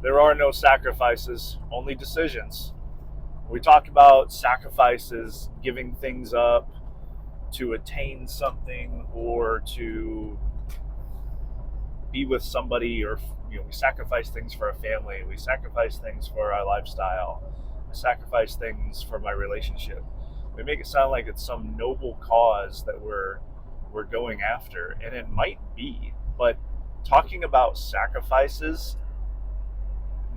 There are no sacrifices, only decisions. We talk about sacrifices, giving things up to attain something or to be with somebody, or we sacrifice things for a family, we sacrifice things for our lifestyle, we sacrifice things for my relationship. We make it sound like it's some noble cause that we're going after, and it might be, but talking about sacrifices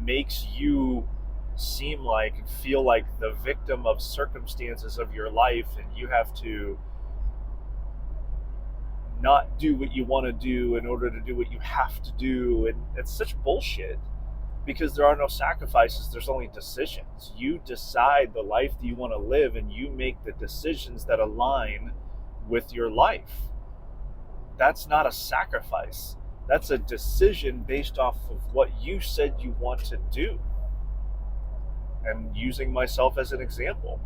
makes you seem like and feel like the victim of circumstances of your life, and you have to not do what you want to do in order to do what you have to do. And it's such bullshit, because there are no sacrifices, there's only decisions. You decide the life that you want to live, and you make the decisions that align with your life. That's not a sacrifice, that's a decision based off of what you said you want to do. And using myself as an example,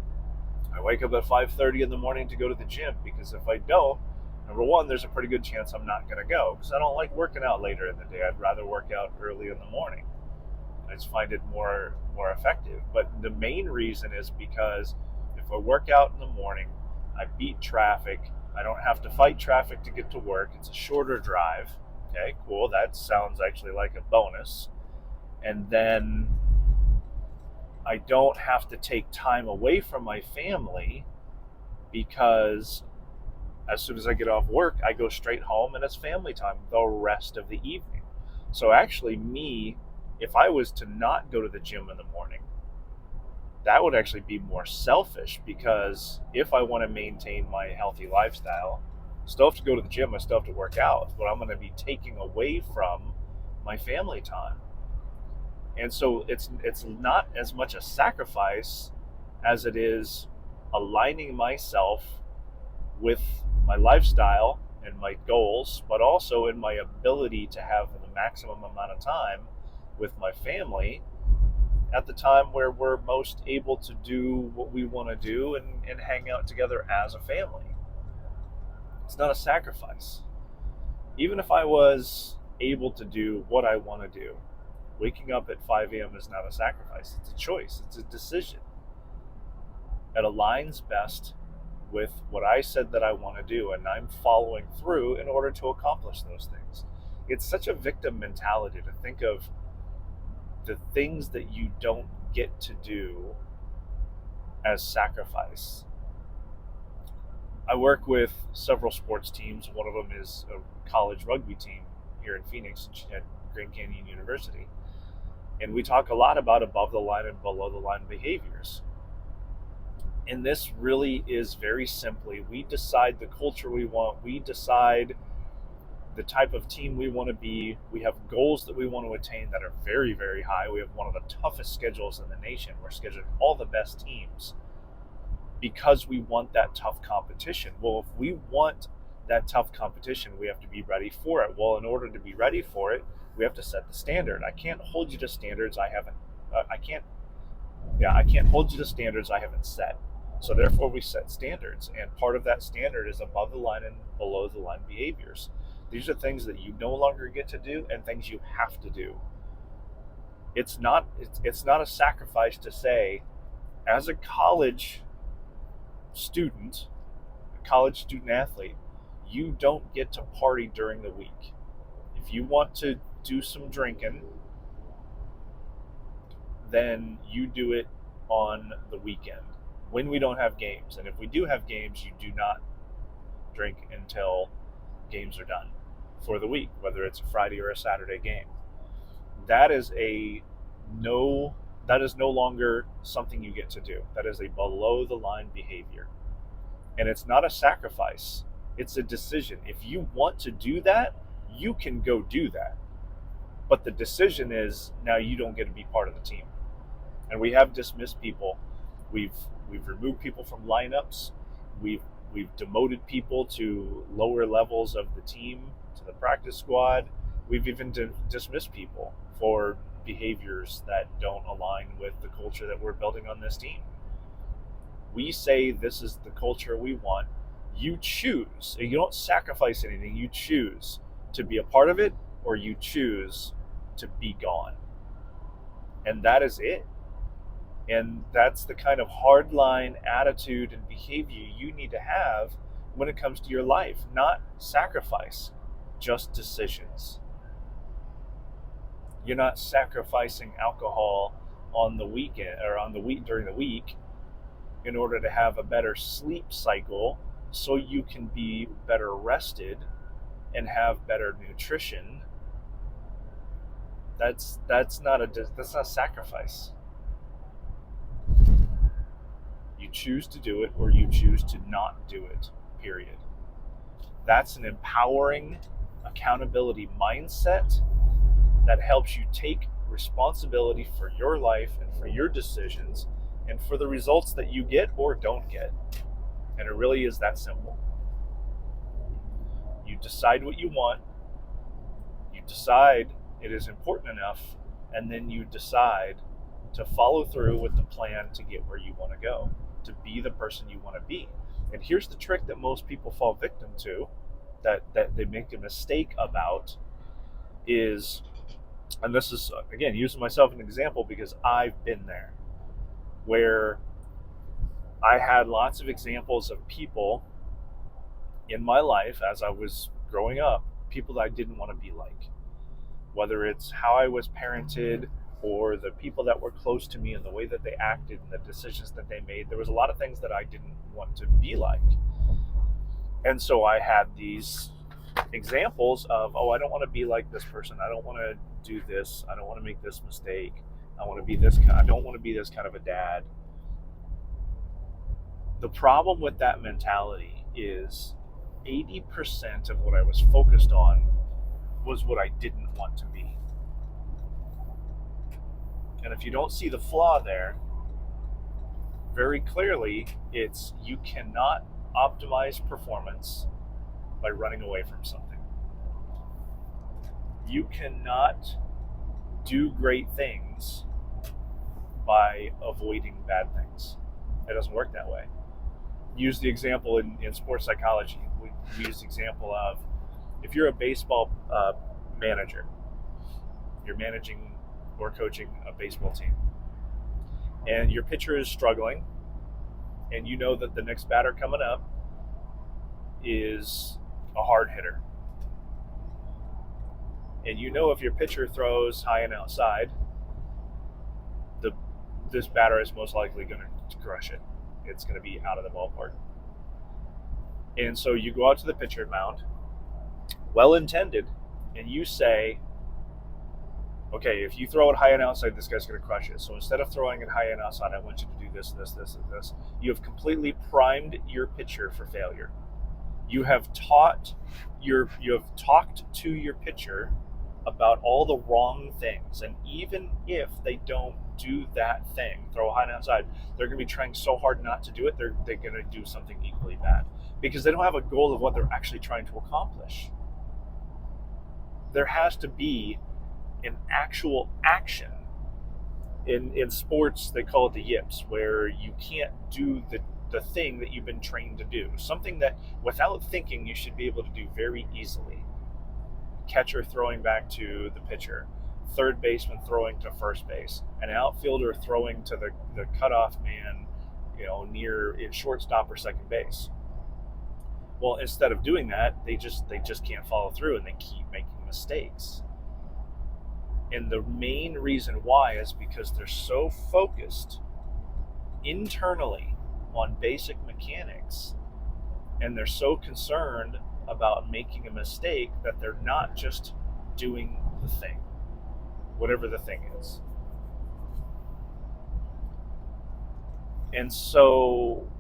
I wake up at 5:30 in the morning to go to the gym, because if I don't, number one, there's a pretty good chance I'm not going to go, because I don't like working out later in the day. I'd rather work out early in the morning. I just find it more effective. But the main reason is because if I work out in the morning, I beat traffic. I don't have to fight traffic to get to work. It's a shorter drive. Okay, cool. That sounds actually like a bonus. And then I don't have to take time away from my family, because as soon as I get off work, I go straight home and it's family time the rest of the evening. So actually, if I was to not go to the gym in the morning, that would actually be more selfish, because if I want to maintain my healthy lifestyle, I still have to go to the gym, I still have to work out, but I'm going to be taking away from my family time. And so it's not as much a sacrifice as it is aligning myself with my lifestyle and my goals, but also in my ability to have the maximum amount of time with my family at the time where we're most able to do what we want to do, and hang out together as a family. It's not a sacrifice. Even if I was able to do what I want to do, waking up at 5 a.m. is not a sacrifice. It's a choice, it's a decision. It aligns best with what I said that I want to do, and I'm following through in order to accomplish those things. It's such a victim mentality to think of the things that you don't get to do as sacrifice. I work with several sports teams. One of them is a college rugby team here in Phoenix at Grand Canyon University. And we talk a lot about above the line and below the line behaviors. And this really is very simply, we decide the culture we want, we decide the type of team we want to be. We have goals that we want to attain that are very, very high. We have one of the toughest schedules in the nation. We're scheduling all the best teams because we want that tough competition. Well, if we want that tough competition, we have to be ready for it. Well, in order to be ready for it, we have to set the standard. I can't hold you to standards I haven't. I can't hold you to standards I haven't set. So therefore, we set standards, and part of that standard is above the line and below the line behaviors. These are things that you no longer get to do, and things you have to do. It's not a sacrifice to say, as a college student, a college student athlete, you don't get to party during the week. If you want to do some drinking, then you do it on the weekend when we don't have games. And if we do have games, you do not drink until games are done for the week, whether it's a Friday or a Saturday game. That is no longer something you get to do. That is a below the line behavior. And it's not a sacrifice. It's a decision. If you want to do that, you can go do that. But the decision is, now you don't get to be part of the team. And we have dismissed people. We've removed people from lineups. We've demoted people to lower levels of the team, to the practice squad. We've even dismissed people for behaviors that don't align with the culture that we're building on this team. We say this is the culture we want. You choose. You don't sacrifice anything. You choose to be a part of it, or you choose to be gone. And that is it. And that's the kind of hardline attitude and behavior you need to have when it comes to your life. Not sacrifice, just decisions. You're not sacrificing alcohol on the weekend or on the week during the week in order to have a better sleep cycle so you can be better rested and have better nutrition. That's not sacrifice. You choose to do it or you choose to not do it. Period. That's an empowering accountability mindset that helps you take responsibility for your life and for your decisions and for the results that you get or don't get. And it really is that simple. You decide what you want, you decide it is important enough, and then you decide to follow through with the plan to get where you want to go, to be the person you want to be. And here's the trick that most people fall victim to, that they make a mistake about, is, and this is, again, using myself as an example because I've been there, where I had lots of examples of people in my life as I was growing up, people that I didn't want to be like. Whether it's how I was parented or the people that were close to me and the way that they acted and the decisions that they made, there was a lot of things that I didn't want to be like. And so I had these examples of, oh, I don't want to be like this person. I don't want to do this. I don't want to make this mistake. I want to be this kind. I don't want to be this kind of a dad. The problem with that mentality is 80% of what I was focused on was what I didn't want to be. And if you don't see the flaw there, very clearly, it's you cannot optimize performance by running away from something. You cannot do great things by avoiding bad things. It doesn't work that way. Use the example in sports psychology. We use the example of, if you're a baseball manager, you're managing or coaching a baseball team, and your pitcher is struggling, and you know that the next batter coming up is a hard hitter. And you know if your pitcher throws high and outside, this batter is most likely going to crush it. It's going to be out of the ballpark. And so you go out to the pitcher mound, well intended, and you say, okay, if you throw it high and outside, this guy's going to crush it. So instead of throwing it high and outside, I want you to do this, this, this, and this. You have completely primed your pitcher for failure. You have talked to your pitcher about all the wrong things, and even if they don't do that thing, throw a high and outside, they're going to be trying so hard not to do it, they're going to do something equally bad because they don't have a goal of what they're actually trying to accomplish. There has to be an actual action. In sports, they call it the yips, where you can't do the thing that you've been trained to do. Something that, without thinking, you should be able to do very easily. Catcher throwing back to the pitcher, third baseman throwing to first base, an outfielder throwing to the cutoff man, near shortstop or second base. Well, instead of doing that, they just can't follow through and they keep making mistakes. And the main reason why is because they're so focused internally on basic mechanics, and they're so concerned about making a mistake that they're not just doing the thing, whatever the thing is. And so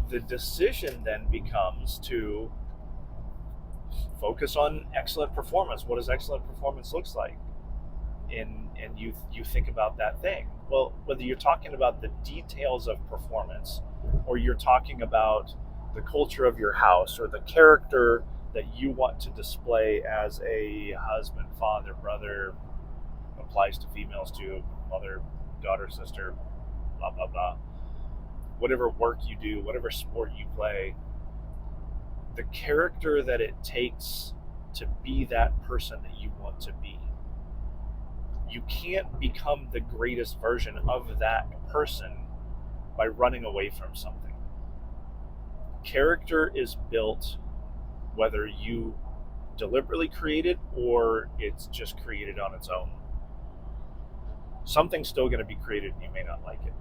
the decision then becomes to focus on excellent performance. What does excellent performance looks like? And you think about that thing. Well, whether you're talking about the details of performance or you're talking about the culture of your house or the character that you want to display as a husband, father, brother, applies to females too, mother, daughter, sister, blah, blah, blah. Whatever work you do, whatever sport you play, the character that it takes to be that person that you want to be. You can't become the greatest version of that person by running away from something. Character is built whether you deliberately create it or it's just created on its own. Something's still going to be created and you may not like it.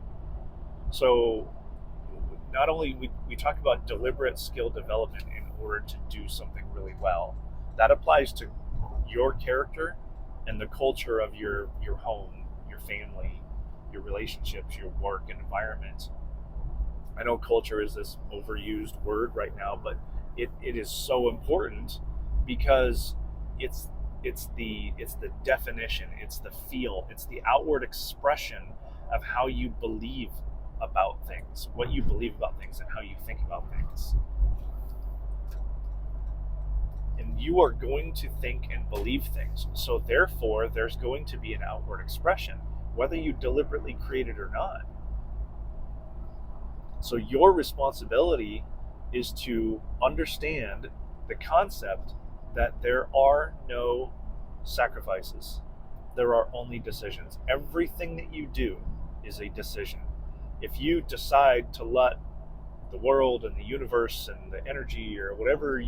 So not only we talk about deliberate skill development in order to do something really well, that applies to your character and the culture of your home, your family, your relationships, your work environment. I know culture is this overused word right now, but it is so important because it's the definition, it's the feel, it's the outward expression of how you believe about things, what you believe about things, and how you think about things. And you are going to think and believe things. So therefore, there's going to be an outward expression, whether you deliberately create it or not. So your responsibility is to understand the concept that there are no sacrifices. There are only decisions. Everything that you do is a decision. If you decide to let the world and the universe and the energy or whatever if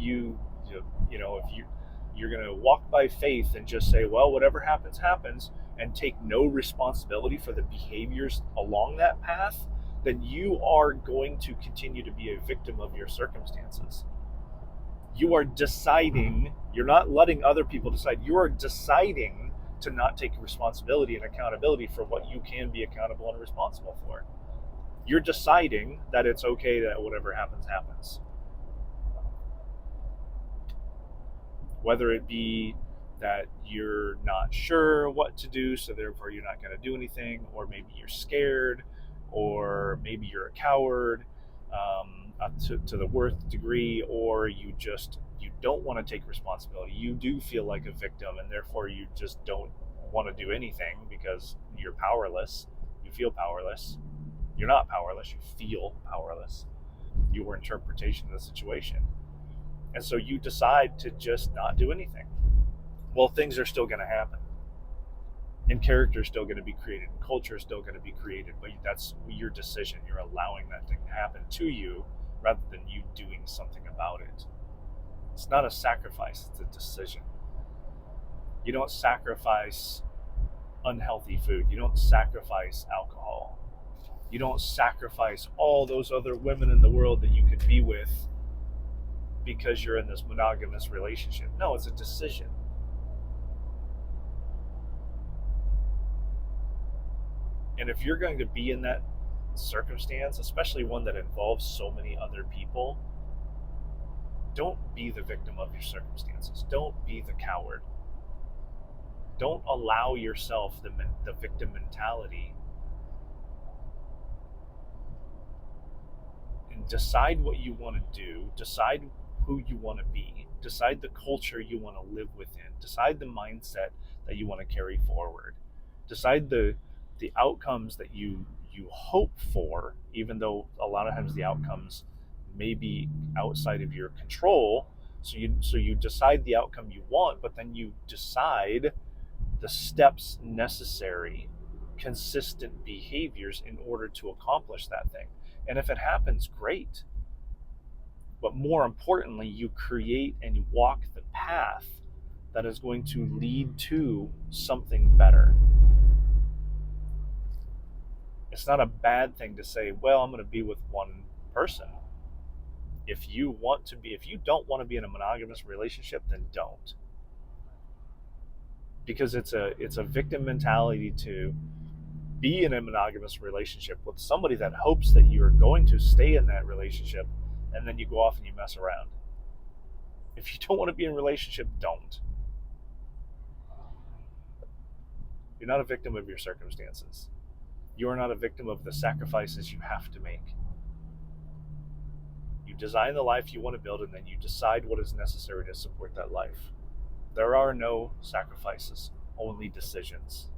you're going to walk by faith and just say, well, whatever happens happens, and take no responsibility for the behaviors along that path, then you are going to continue to be a victim of your circumstances. You are deciding, you're not letting other people decide, you are deciding to not take responsibility and accountability for what you can be accountable and responsible for. You're deciding that it's okay that whatever happens, happens. Whether it be that you're not sure what to do, so therefore you're not going to do anything, or maybe you're scared, or maybe you're a coward to the worst degree, or you don't want to take responsibility. You do feel like a victim, and therefore you just don't want to do anything because you're powerless. You feel powerless. You're not powerless. You feel powerless. Your interpretation of the situation. And so you decide to just not do anything. Well, things are still going to happen. And character is still going to be created. And culture is still going to be created. But that's your decision. You're allowing that thing to happen to you rather than you doing something about it. It's not a sacrifice. It's a decision. You don't sacrifice unhealthy food. You don't sacrifice alcohol. You don't sacrifice all those other women in the world that you could be with because you're in this monogamous relationship. No, it's a decision. And if you're going to be in that circumstance, especially one that involves so many other people, don't be the victim of your circumstances. Don't be the coward. Don't allow yourself the victim mentality. And decide what you want to do. Decide who you want to be. Decide the culture you want to live within. Decide the mindset that you want to carry forward. Decide the outcomes that you hope for, even though a lot of times the outcomes may be outside of your control. So you decide the outcome you want, but then you decide the steps necessary, consistent behaviors in order to accomplish that thing. And if it happens, great. But more importantly, you create and you walk the path that is going to lead to something better. It's not a bad thing to say, well, I'm going to be with one person. If you don't want to be in a monogamous relationship, then don't. Because it's a victim mentality to be in a monogamous relationship with somebody that hopes that you're going to stay in that relationship, and then you go off and you mess around. If you don't want to be in a relationship, don't. You're not a victim of your circumstances. You are not a victim of the sacrifices you have to make. You design the life you want to build, and then you decide what is necessary to support that life. There are no sacrifices, only decisions.